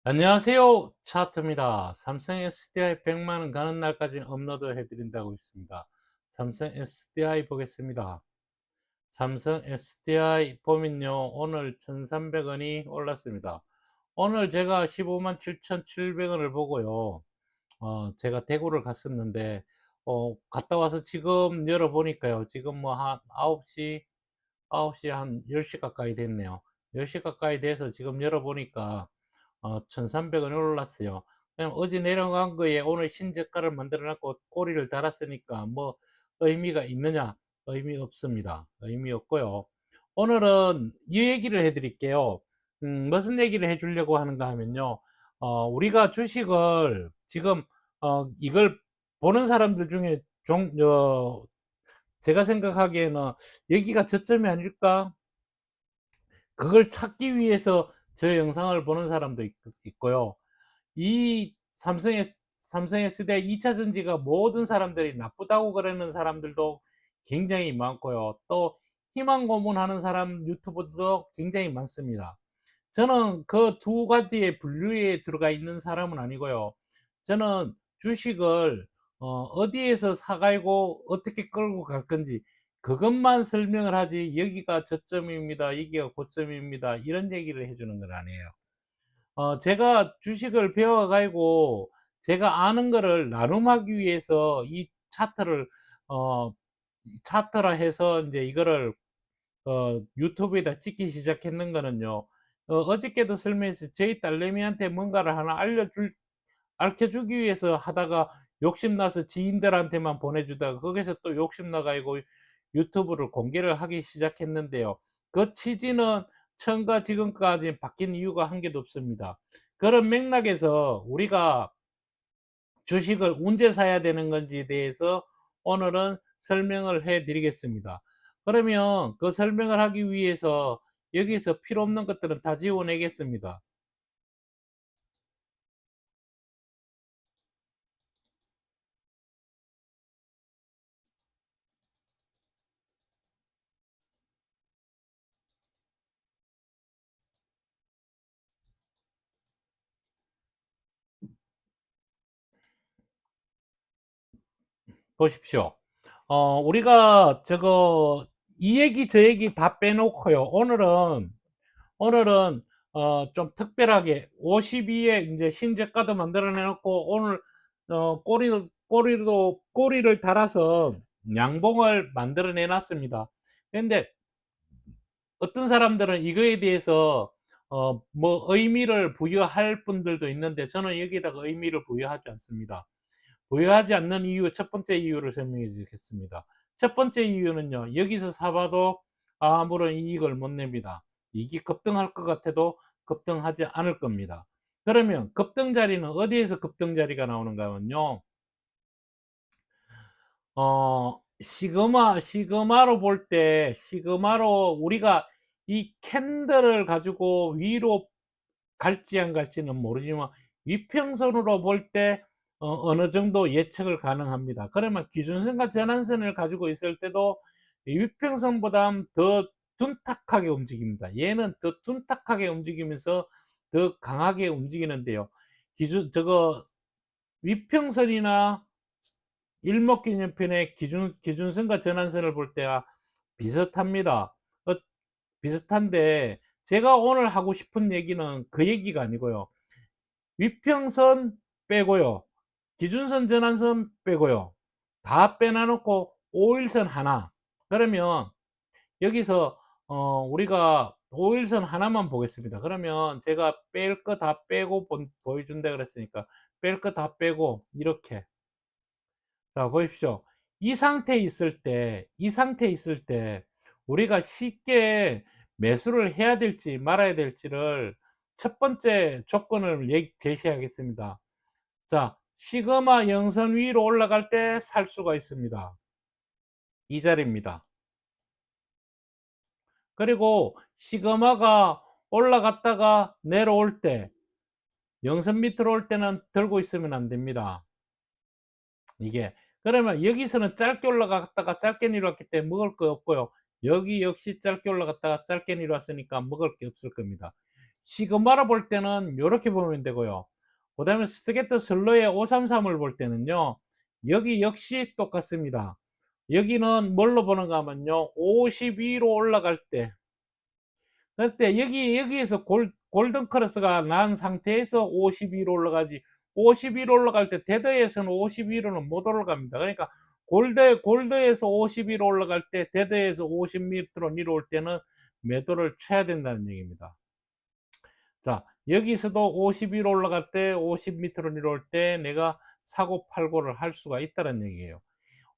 안녕하세요. 차트입니다. 삼성 SDI 100만원 가는 날까지 업로드 해드린다고 있습니다. 삼성 SDI 보겠습니다. 삼성 SDI 보면요, 오늘 1300원이 올랐습니다. 오늘 제가 15만 7,700원을 보고요, 제가 대구를 갔었는데, 갔다 와서 지금 열어보니까요, 지금 뭐 한 9시 한 10시 가까이 됐네요. 10시 가까이 돼서 지금 열어보니까 1,300원이 올랐어요. 그냥 어제 내려간 거에 오늘 신저가를 만들어 놨고 꼬리를 달았으니까 뭐 의미가 있느냐? 의미 없습니다. 의미 없고요. 오늘은 이 얘기를 해 드릴게요. 무슨 얘기를 해 주려고 하는가 하면요. 우리가 주식을 지금 이걸 보는 사람들 중에 제가 생각하기에는 '여기가 저점이 아닐까?' 그걸 찾기 위해서 저 영상을 보는 사람도 있고요. 이 삼성의 시대 2차 전지가 모든 사람들이 나쁘다고 그러는 사람들도 굉장히 많고요. 또 희망 고문하는 사람 유튜버도 굉장히 많습니다. 저는 그 두 가지의 분류에 들어가 있는 사람은 아니고요. 저는 주식을 어디에서 사 가지고 어떻게 끌고 갈 건지 그것만 설명을 하지, 여기가 저점입니다, 여기가 고점입니다, 이런 얘기를 해 주는 건 아니에요. 제가 주식을 배워 가지고 제가 아는 거를 나눔하기 위해서 이 차트를 어 차트라 해서 인제 이거를 유튜브에다 찍기 시작했는 거는요. 어저께도 설명했어요. 저희 딸내미한테 뭔가를 하나 알려 주기 위해서 하다가 욕심나서 지인들한테만 보내주다가 거기서 또 욕심나 가지고 유튜브를 공개를 하기 시작했는데요. 그 취지는 처음과 지금까지 바뀐 이유가 한 개도 없습니다. 그런 맥락에서 우리가 주식을 언제 사야 되는 건지에 대해서 오늘은 설명을 해 드리겠습니다. 그러면 그 설명을 하기 위해서 여기서 필요 없는 것들은 다 지워내겠습니다. 보십시오. 우리가 저거 이 얘기 저 얘기 다 빼놓고요. 오늘은 좀 특별하게 52에 이제 신저가도 만들어 내놓고 오늘 꼬리를 달아서 양봉을 만들어 내놨습니다. 근데 어떤 사람들은 이거에 대해서 뭐 의미를 부여할 분들도 있는데 저는 여기다가 의미를 부여하지 않습니다. 부여하지 않는 이유, 첫 번째 이유를 설명해 주겠습니다. 첫 번째 이유는요, 여기서 사봐도 아무런 이익을 못 냅니다. 이익이 급등할 것 같아도 급등하지 않을 겁니다. 그러면 급등 자리는 어디에서 급등 자리가 나오는가 하면요, 시그마로 볼 때, 시그마로 우리가 이 캔들을 가지고 위로 갈지 안 갈지는 모르지만 위평선으로 볼 때 어느 정도 예측을 가능합니다. 그러면 기준선과 전환선을 가지고 있을 때도 이 위평선보다 더 둔탁하게 움직입니다. 얘는 더 둔탁하게 움직이면서 더 강하게 움직이는데요. 저거 위평선이나 일목균형편의 기준선과 전환선을 볼 때와 비슷합니다. 어, 비슷한데 제가 오늘 하고 싶은 얘기는 그 얘기가 아니고요. 위평선 빼고요. 기준선 전환선 빼고요. 다 빼놔놓고 5일선 하나. 그러면 여기서 우리가 5일선 하나만 보겠습니다. 그러면 제가 뺄 거 다 빼고 보여준다 그랬으니까 뺄 거 다 빼고 이렇게, 자 보십시오. 이 상태에 있을 때 우리가 쉽게 매수를 해야 될지 말아야 될지를 첫 번째 조건을 제시하겠습니다. 자, 시그마 영선 위로 올라갈 때 살 수가 있습니다. 이 자리입니다. 그리고 시그마가 올라갔다가 내려올 때, 영선 밑으로 올 때는 들고 있으면 안 됩니다. 이게, 그러면 여기서는 짧게 올라갔다가 짧게 내려왔기 때문에 먹을 거 없고요. 여기 역시 짧게 올라갔다가 짧게 내려왔으니까 먹을 게 없을 겁니다. 시그마를 볼 때는 요렇게 보면 되고요. 그다음에 스트게트 슬러의 533을 볼 때는요. 여기 역시 똑같습니다. 여기는 뭘로 보는가 하면요. 52로 올라갈 때, 그때 여기에서 골든 크로스가 난 상태에서 52로 올라가지, 52로 올라갈 때 데드에서는 52로는 못 올라갑니다. 그러니까 골드에서 52로 올라갈 때 데드에서 50m로 내려올 때는 매도를 쳐야 된다는 얘기입니다. 자, 여기서도 52로 올라갈 때 50m로 내려올 때 내가 사고 팔고를 할 수가 있다는 얘기예요.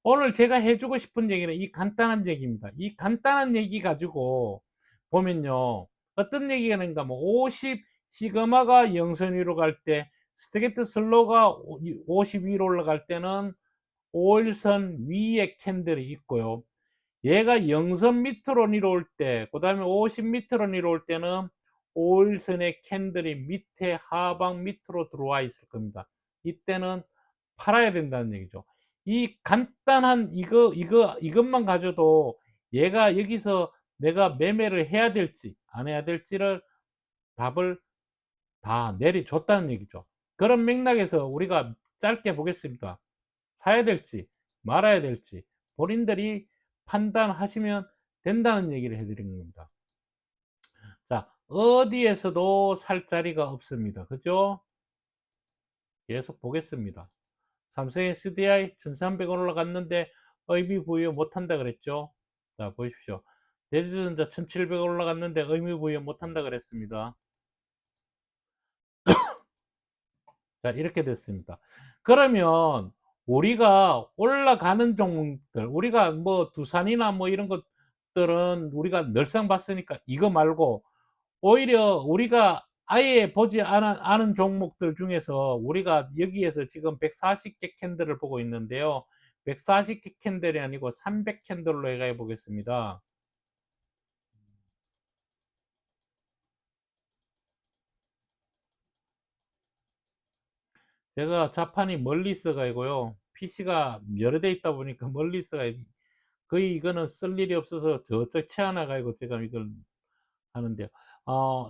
오늘 제가 해주고 싶은 얘기는 이 간단한 얘기입니다. 이 간단한 얘기 가지고 보면요. 어떤 얘기가 있는가, 뭐, 50, 시그마가 영선 위로 갈 때, 스트레이트 슬로우가 52로 올라갈 때는 5일선 위에 캔들이 있고요. 얘가 영선 밑으로 내려올 때, 그 다음에 50m로 내려올 때는 5일선의 캔들이 밑에 하방 밑으로 들어와 있을 겁니다. 이때는 팔아야 된다는 얘기죠. 이 간단한 이것만 가져도 얘가 여기서 내가 매매를 해야 될지 안 해야 될지를 답을 다 내려줬다는 얘기죠. 그런 맥락에서 우리가 짧게 보겠습니다. 사야 될지 말아야 될지 본인들이 판단하시면 된다는 얘기를 해드리는 겁니다. 자, 어디에서도 살 자리가 없습니다. 그죠? 계속 보겠습니다. 삼성 SDI 1300원 올라갔는데 의미 부여 못한다 그랬죠. 자, 보십시오. 대주전자 1700원 올라갔는데 의미 부여 못한다 그랬습니다. 자, 이렇게 됐습니다. 그러면 우리가 올라가는 종목들, 우리가 뭐 두산이나 뭐 이런 것들은 우리가 늘상 봤으니까 이거 말고 오히려 우리가 아예 보지 않은 종목들 중에서 우리가 여기에서 지금 140개 캔들을 보고 있는데요. 140개 캔들이 아니고 300 캔들로 해가 보겠습니다. 제가 자판이 멀리 있어가지고요. PC가 여러 대 있다 보니까 멀리 있어가 거의 이거는 쓸 일이 없어서 저쪽 채워놔 가지고 제가 이걸 하는데요.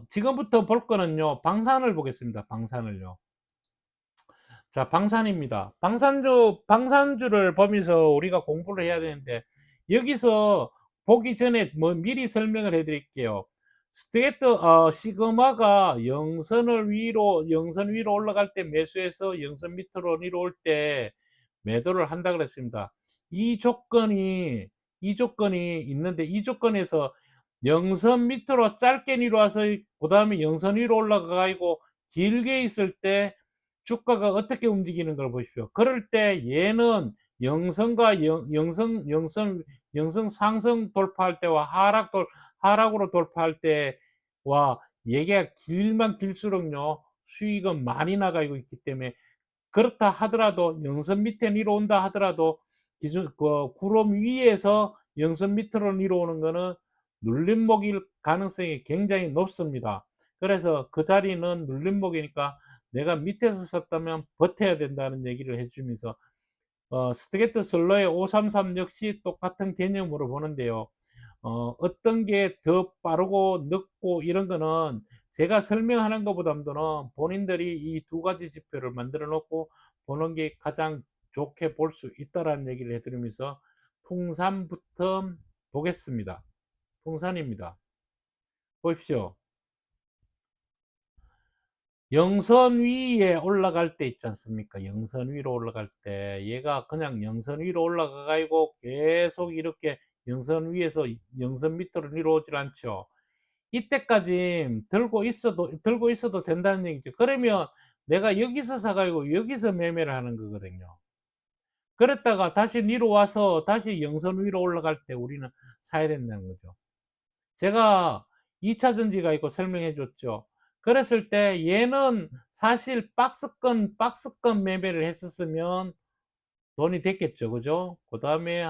지금부터 볼 거는요. 방산을 보겠습니다. 방산을요. 자, 방산입니다. 방산주를 보면서 우리가 공부를 해야 되는데, 여기서 보기 전에 뭐 미리 설명을 해 드릴게요. 시그마가 영선 위로 올라갈 때 매수해서 영선 밑으로 내려올 때 매도를 한다 그랬습니다. 이 조건이 있는데, 이 조건에서 영선 밑으로 짧게 내려와서, 그 다음에 영선 위로 올라가고 길게 있을 때 주가가 어떻게 움직이는 걸 보십시오. 그럴 때 얘는 영성과 영성 상승 돌파할 때와 하락으로 돌파할 때와 얘가 길면 길수록요 수익은 많이 나가고 있기 때문에, 그렇다 하더라도 영선 밑에 내려온다 하더라도 구름 위에서 영선 밑으로 내려오는 거는 눌림목일 가능성이 굉장히 높습니다. 그래서 그 자리는 눌림목이니까 내가 밑에서 샀다면 버텨야 된다는 얘기를 해주면서, 스트레이트 슬러의 533 역시 똑같은 개념으로 보는데요. 어떤 게 더 빠르고 늦고 이런 거는 제가 설명하는 것보다는 본인들이 이 두 가지 지표를 만들어 놓고 보는 게 가장 좋게 볼 수 있다라는 얘기를 해드리면서 풍산부터 보겠습니다. 풍산입니다. 보십시오. 영선 위에 올라갈 때 있지 않습니까? 영선 위로 올라갈 때 얘가 그냥 영선 위로 올라가 가지고 계속 이렇게 영선 위에서 영선 밑으로 내려오질 않죠. 이때까지 들고 있어도 된다는 얘기죠. 그러면 내가 여기서 사가지고 여기서 매매를 하는 거거든요. 그랬다가 다시 내려와서 다시 영선 위로 올라갈 때 우리는 사야 된다는 거죠. 제가 2차 전지가 있고 설명해 줬죠. 그랬을 때 얘는 사실 박스권 매매를 했었으면 돈이 됐겠죠. 그죠? 그 다음에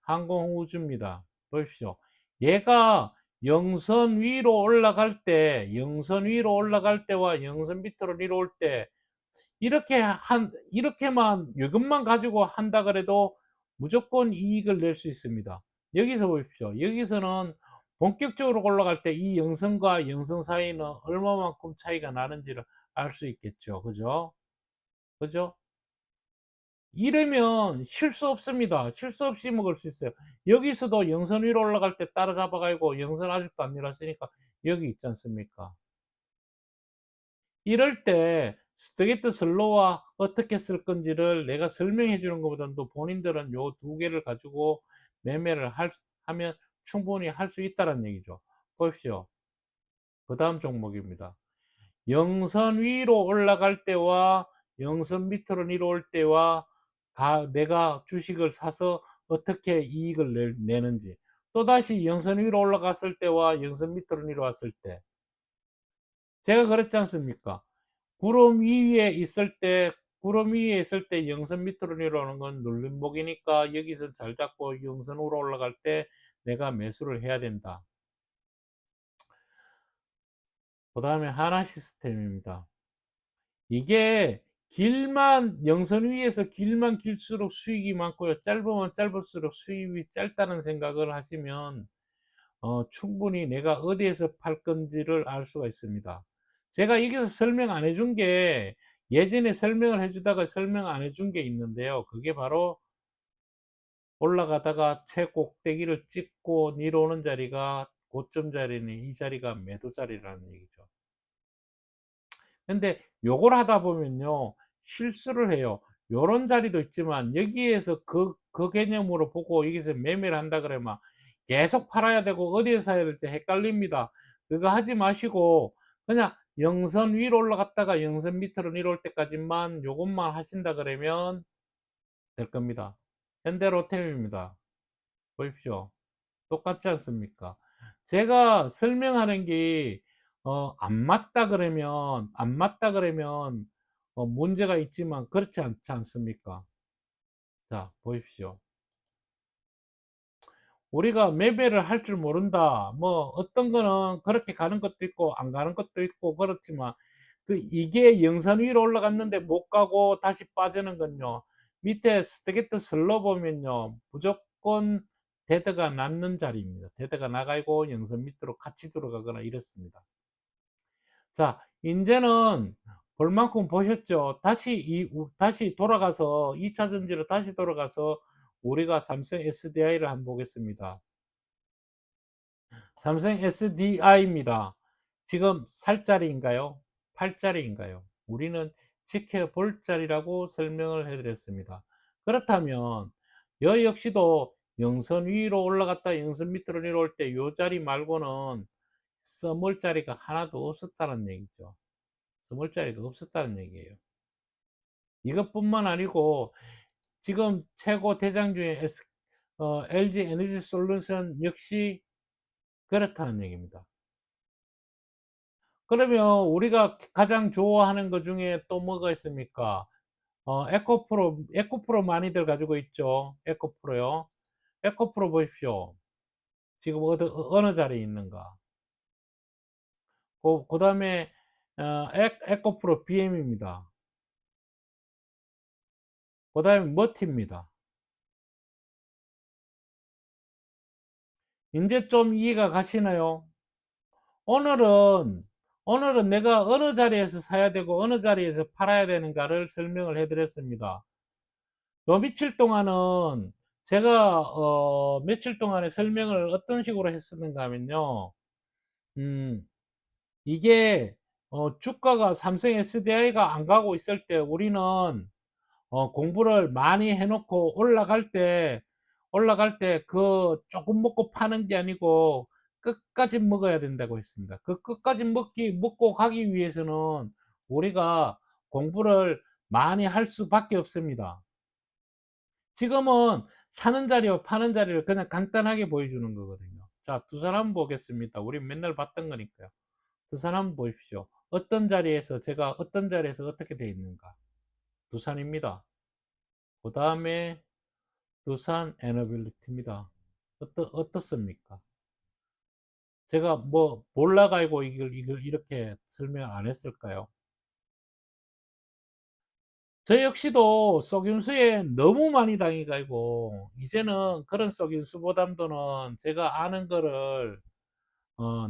항공우주입니다. 보십시오. 얘가 영선 위로 올라갈 때와 영선 밑으로 내려올 때, 이렇게만, 이것만 가지고 한다 그래도 무조건 이익을 낼 수 있습니다. 여기서 보십시오. 여기서는 본격적으로 올라갈 때 이 영성과 영성 사이는 얼마만큼 차이가 나는지를 알 수 있겠죠. 그죠? 그죠? 이러면 실수 없습니다. 실수 없이 먹을 수 있어요. 여기서도 영선 위로 올라갈 때 따라잡아 가지고 영선 아직도 안 내려왔으니까 여기 있지 않습니까? 이럴 때 스트레이트 슬로우와 어떻게 쓸 건지를 내가 설명해 주는 것보다도 본인들은 요 두 개를 가지고 매매를 하면 충분히 할 수 있다는 얘기죠. 보십시오. 그다음 종목입니다. 영선 위로 올라갈 때와 영선 밑으로 내려올 때와 내가 주식을 사서 어떻게 이익을 내는지, 또다시 영선 위로 올라갔을 때와 영선 밑으로 내려왔을 때, 제가 그랬지 않습니까? 구름 위에 있을 때 구름 위에 있을 때 영선 밑으로 내려오는 건 눌림목이니까 여기서 잘 잡고 영선으로 올라갈 때 내가 매수를 해야 된다. 그 다음에 하나 시스템입니다. 이게 길만 영선 위에서 길만 길수록 수익이 많고요. 짧으면 짧을수록 수익이 짧다는 생각을 하시면 충분히 내가 어디에서 팔 건지를 알 수가 있습니다. 제가 여기서 설명 안 해준 게, 예전에 설명을 해 주다가 설명 안 해준 게 있는데요. 그게 바로 올라가다가 최꼭대기를 찍고 내려오는 자리가 고점 자리는 이 자리가 매도 자리라는 얘기죠. 근데 요걸 하다 보면요, 실수를 해요. 요런 자리도 있지만 여기에서 그 개념으로 보고 여기서 매매를 한다 그러면 계속 팔아야 되고 어디에 사야 될지 헷갈립니다. 그거 하지 마시고 그냥 영선 위로 올라갔다가 영선 밑으로 내려올 때까지만 요것만 하신다 그러면 될 겁니다. 현대로템입니다. 보십시오. 똑같지 않습니까? 제가 설명하는 게 안 맞다 그러면 문제가 있지만 그렇지 않지 않습니까? 자, 보십시오. 우리가 매매를 할 줄 모른다. 뭐 어떤 거는 그렇게 가는 것도 있고 안 가는 것도 있고 그렇지만, 이게 영선 위로 올라갔는데 못 가고 다시 빠지는 건요, 밑에 스트레이트 슬러 보면요, 무조건 데드가 났는 자리입니다. 데드가 나가고 영선 밑으로 같이 들어가거나 이렇습니다. 자, 이제는 볼 만큼 보셨죠? 다시 돌아가서 2차 전지로 다시 돌아가서 우리가 삼성 SDI를 한번 보겠습니다. 삼성 SDI입니다. 지금 살 자리인가요? 팔 자리인가요? 우리는 지켜볼 자리라고 설명을 해드렸습니다. 그렇다면 여 역시도 영선 위로 올라갔다 영선 밑으로 내려올 때 이 자리 말고는 써물 자리가 하나도 없었다는 얘기죠. 써물 자리가 없었다는 얘기예요. 이것뿐만 아니고 지금 최고 대장 중에 LG 에너지 솔루션 역시 그렇다는 얘기입니다. 그러면 우리가 가장 좋아하는 것 중에 또 뭐가 있습니까? 에코프로 많이들 가지고 있죠. 에코프로요. 에코프로 보십시오. 지금 어느 자리에 있는가? 그 다음에 에코프로 BM입니다. 그 다음에 머티입니다. 이제 좀 이해가 가시나요? 오늘은 내가 어느 자리에서 사야 되고 어느 자리에서 팔아야 되는가를 설명을 해 드렸습니다. 요 며칠 동안은 제가 며칠 동안에 설명을 어떤 식으로 했었는가 하면요. 음 이게 주가가 삼성 SDI가 안 가고 있을 때 우리는 공부를 많이 해 놓고 올라갈 때 그 조금 먹고 파는 게 아니고 끝까지 먹어야 된다고 했습니다. 그 끝까지 먹고 가기 위해서는 우리가 공부를 많이 할 수밖에 없습니다. 지금은 사는 자리와 파는 자리를 그냥 간단하게 보여주는 거거든요. 자, 두 사람 보겠습니다. 우리 맨날 봤던 거니까요. 두 사람 보십시오. 어떤 자리에서 어떻게 되어 있는가. 두산입니다. 그 다음에 두산 에너빌리티입니다. 어떻습니까? 제가 뭐 몰라가지고 이걸 이렇게 설명 안 했을까요? 저 역시도 속임수에 너무 많이 당해가지고 이제는 그런 속임수보다는 제가 아는 거를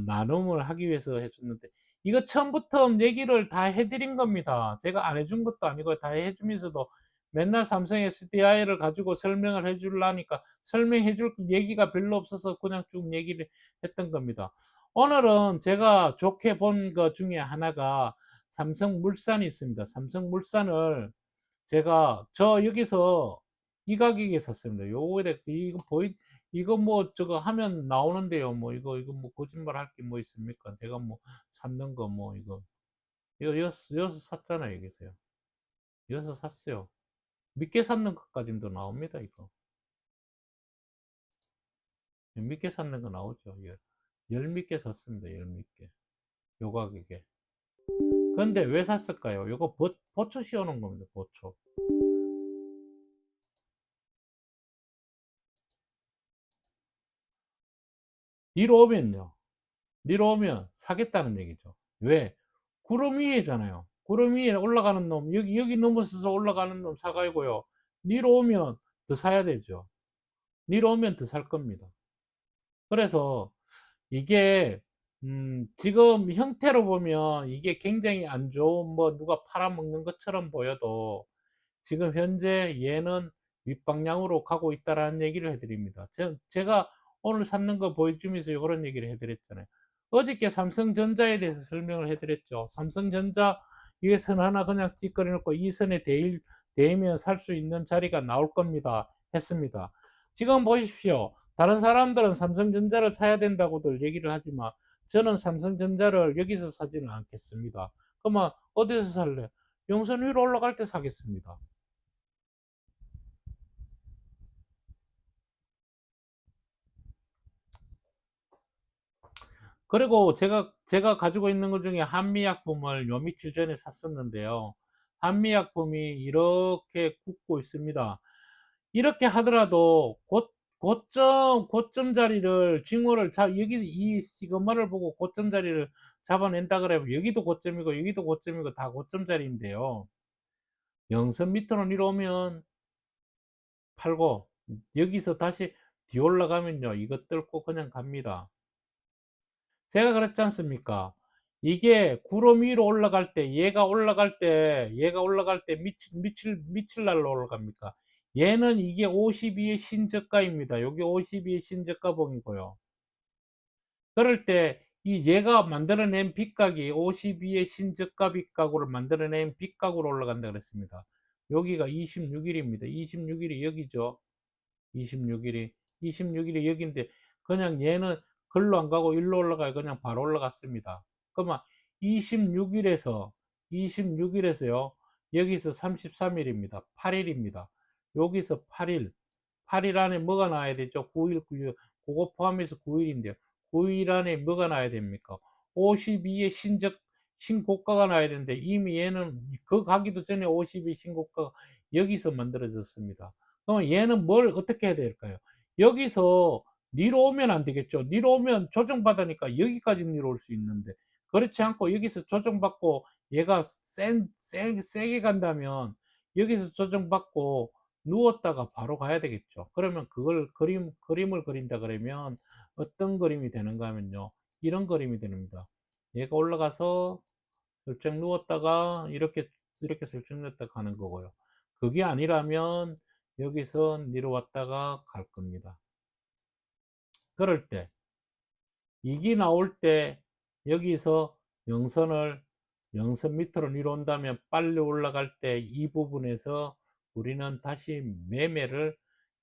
나눔을 하기 위해서 해 줬는데 이거 처음부터 얘기를 다 해 드린 겁니다. 제가 안 해준 것도 아니고 다 해 주면서도 맨날 삼성 SDI를 가지고 설명을 해 주려니까 설명해 줄 얘기가 별로 없어서 그냥 쭉 얘기를 했던 겁니다. 오늘은 제가 좋게 본 것 중에 하나가 삼성물산이 있습니다. 삼성물산을 제가 여기서 이 가격에 샀습니다. 요거에 이거 이거 뭐 저거 하면 나오는데요. 뭐 이거 뭐 거짓말할 게 뭐 있습니까? 제가 뭐 샀는 거 뭐 이거 여기서 샀잖아요, 여기서요. 여기서 샀어요. 믿게 샀는 것까지도 나옵니다, 이거. 믿게 샀는 거 나오죠. 예. 열 믿게 샀습니다, 열 믿게. 요 가격에. 근데 왜 샀을까요? 요거 보초 씌워 놓은 겁니다, 보초. 뒤로 오면요. 뒤로 오면 사겠다는 얘기죠. 왜? 구름 위에잖아요. 구름 위에 올라가는 놈, 여기 넘어서서 올라가는 놈 사가고요. 니로 오면 더 사야 되죠. 니로 오면 더 살 겁니다. 그래서 이게 지금 형태로 보면 이게 굉장히 안 좋은 뭐 누가 팔아먹는 것처럼 보여도 지금 현재 얘는 윗방향으로 가고 있다라는 얘기를 해드립니다. 제가 오늘 샀는 거 보여주면서 이런 얘기를 해드렸잖아요. 어저께 삼성전자에 대해서 설명을 해드렸죠. 삼성전자 위에 선 하나 그냥 찌꺼려 놓고 이 선에 대면 살 수 있는 자리가 나올 겁니다. 했습니다. 지금 보십시오. 다른 사람들은 삼성전자를 사야 된다고들 얘기를 하지만 저는 삼성전자를 여기서 사지는 않겠습니다. 그러면 어디서 살래? 용선 위로 올라갈 때 사겠습니다. 그리고 제가 가지고 있는 것 중에 한미약품을 요 며칠 전에 샀었는데요. 한미약품이 이렇게 굳고 있습니다. 이렇게 하더라도 고점 자리를 징후를 여기 이 시그마를 보고 고점 자리를 잡아낸다 그러면 여기도 고점이고 여기도 고점이고 다 고점 자리인데요. 영선 밑으로 내려오면 팔고 여기서 다시 뒤 올라가면요. 이거 뚫고 그냥 갑니다. 제가 그랬지 않습니까? 이게 구름 위로 올라갈 때 얘가 올라갈 때 미칠 날로 올라갑니까? 얘는 이게 52의 신저가입니다. 여기 52의 신저가봉이고요. 그럴 때 이 얘가 만들어낸 빗각이 52의 신저가 빗각으로 만들어낸 빗각으로 올라간다 그랬습니다. 여기가 26일입니다. 26일이 여기죠. 26일이 26일이 여기인데 그냥 얘는 글로 안 가고 일로 올라가요. 그냥 바로 올라갔습니다. 그러면 26일에서 26일에서요. 여기서 33일입니다. 8일입니다. 여기서 8일 8일 안에 뭐가 나와야 되죠? 9일 9일 그거 포함해서 9일인데요. 9일 안에 뭐가 나야 됩니까? 52의 신고가가 나야 되는데 이미 얘는 그 가기도 전에 52 신고가가 여기서 만들어졌습니다. 그럼 얘는 뭘 어떻게 해야 될까요? 여기서 니로 오면 안 되겠죠. 니로 오면 조정받으니까 여기까지 니로 올 수 있는데 그렇지 않고 여기서 조정받고 얘가 세게 간다면 여기서 조정받고 누웠다가 바로 가야 되겠죠. 그러면 그걸 그림을 그린다 그러면 어떤 그림이 되는가 하면요. 이런 그림이 됩니다. 얘가 올라가서 슬쩍 누웠다가 이렇게 슬쩍 누웠다가 가는 거고요. 그게 아니라면 여기서 내려왔다가 갈 겁니다. 그럴 때 이게 나올 때 여기서 영선 밑으로 내려온다면 빨리 올라갈 때 이 부분에서 우리는 다시 매매를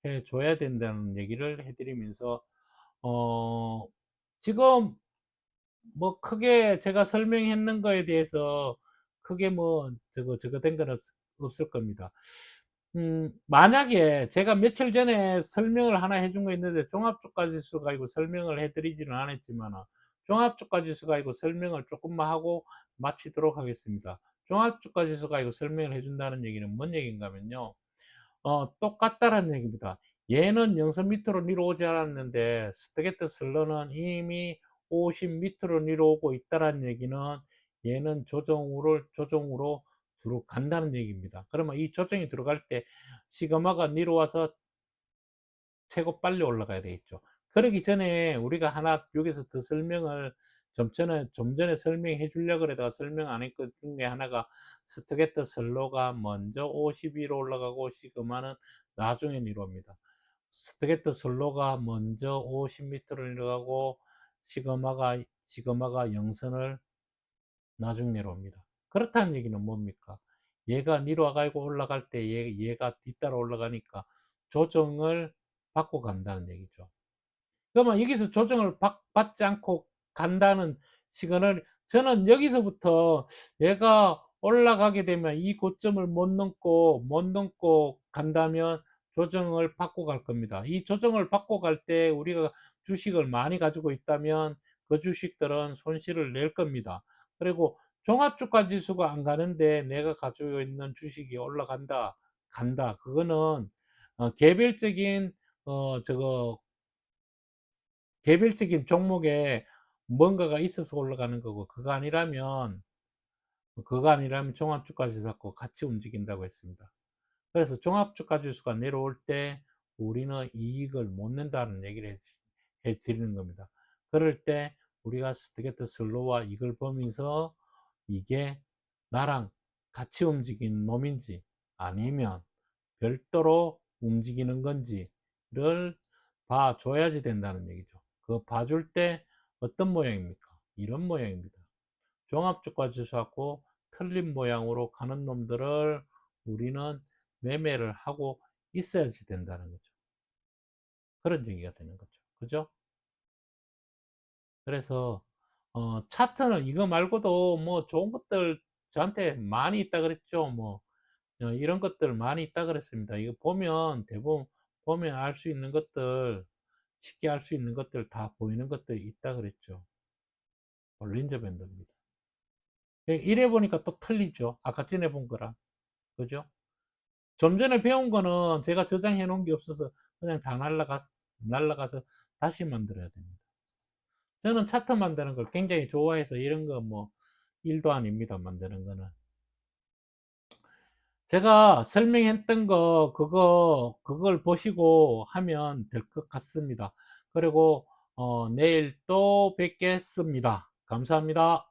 해 줘야 된다는 얘기를 해 드리면서 어 지금 뭐 크게 제가 설명했는 거에 대해서 크게 뭐 저거 된 건 없을 겁니다. 만약에 제가 며칠 전에 설명을 하나 해준 거 있는데 종합주가지수 가지고 설명을 해 드리지는 않았지만은 종합주가지수 가지고 설명을 조금만 하고 마치도록 하겠습니다. 종합주가지수 가지고 설명을 해 준다는 얘기는 뭔 얘기인가 하면요. 똑같다라는 얘기입니다. 얘는 영선 밑으로 내려오지 않았는데 스트게트 슬러는 이미 50 밑으로 내려오고 있다라는 얘기는 얘는 조정으로 들어간다는 얘기입니다. 그러면 이 조정이 들어갈 때 시그마가 내려와서 최고 빨리 올라가야 되겠죠. 그러기 전에 우리가 하나 여기서 더 설명을 좀 전에 설명해 주려고 그러다가 설명 안 했것 중에 하나가 스트게트 슬로가 먼저 50위로 올라가고 시그마는 나중에 내려옵니다. 스트게트 슬로가 먼저 50m를 내려가고 시그마가 영선을 나중에 내려옵니다. 그렇다는 얘기는 뭡니까? 얘가 내려와 가지고 올라갈 때 얘가 뒤따라 올라가니까 조정을 받고 간다는 얘기죠. 그러면 여기서 조정을 받지 않고 간다는 시간을 저는 여기서부터 얘가 올라가게 되면 이 고점을 못 넘고 간다면 조정을 받고 갈 겁니다. 이 조정을 받고 갈 때 우리가 주식을 많이 가지고 있다면 그 주식들은 손실을 낼 겁니다. 그리고 종합주가 지수가 안 가는데 내가 가지고 있는 주식이 올라간다, 간다. 그거는 개별적인 저거 개별적인 종목에 뭔가가 있어서 올라가는 거고, 그거 아니라면 종합주가지수하고 같이 움직인다고 했습니다. 그래서 종합주가지수가 내려올 때 우리는 이익을 못 낸다는 얘기를 해드리는 겁니다. 그럴 때 우리가 스트게트 슬로우와 이걸 보면서 이게 나랑 같이 움직이는 놈인지 아니면 별도로 움직이는 건지를 봐줘야지 된다는 얘기죠. 그 봐줄 때 어떤 모양입니까? 이런 모양입니다. 종합주가 지수하고 틀린 모양으로 가는 놈들을 우리는 매매를 하고 있어야지 된다는 거죠. 그런 얘기가 되는 거죠. 그죠? 그래서 차트는 이거 말고도 뭐 좋은 것들 저한테 많이 있다 그랬죠. 뭐 이런 것들 많이 있다 그랬습니다. 이거 보면 대부분 보면 알 수 있는 것들, 쉽게 알 수 있는 것들 다 보이는 것들이 있다 그랬죠. 볼린저 밴드입니다. 이래 보니까 또 틀리죠. 아까 전에 본 거랑. 그죠? 좀 전에 배운 거는 제가 저장해 놓은 게 없어서 그냥 다 날라가서 다시 만들어야 됩니다. 저는 차트 만드는 걸 굉장히 좋아해서 이런 거 뭐 일도 아닙니다. 만드는 거는. 제가 설명했던 거 그걸 보시고 하면 될 것 같습니다. 그리고 내일 또 뵙겠습니다. 감사합니다.